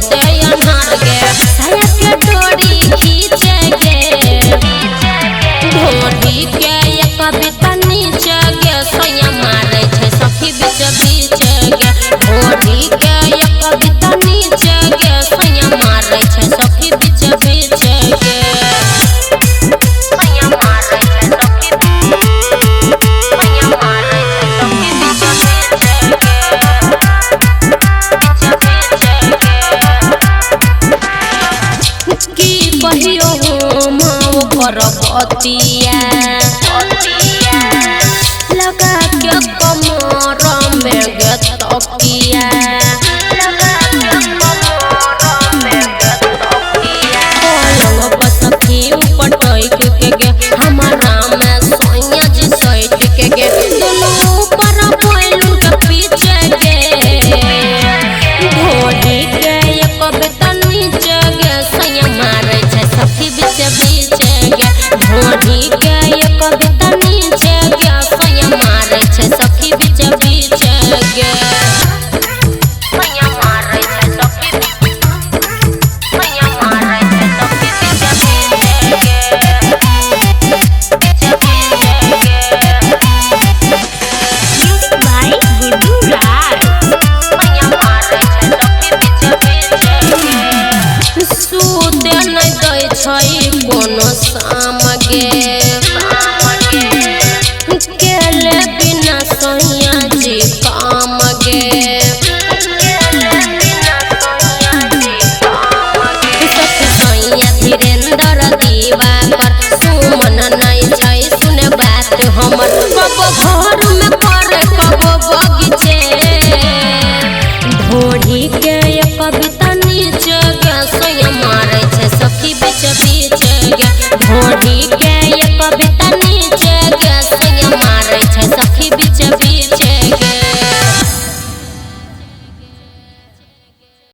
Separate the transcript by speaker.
Speaker 1: होते अनहार गे साया के डोरी खींचे गे ढोरी के ये कविता नीचे गे सैया मारे छे सखी बीच बीच गे ढोरी के ये कविता नीचे गे सैया मारे छे सखी बीच बीच गे कहियो माओ परबतिया लगा के कमर में गे तकिया पलंग पर सखी ऊपर टैक के गे हमारा में सोनिया जी सैट के गे दोनों ऊपर बैलून के पीछे गे ढोली के ये कविता नीचे गे सैया मारे छे सखी बीच बीच गे ढोली के ये कविता नीचे गे सैया मारे छे सखी बीच बीच गे सूते नहीं दै छै कोनो शाम गे केले बिना सैया जी काम गे सैया धीरेन्द्र दिवाकर सुमन नहीं छै सुने बात हमर कबो घर में करे कबो बगीचे ढोरी के ये कविता नीचे गे सैया मारे छे सखी बीच बीच गे ढोरी के ये कविता नीचे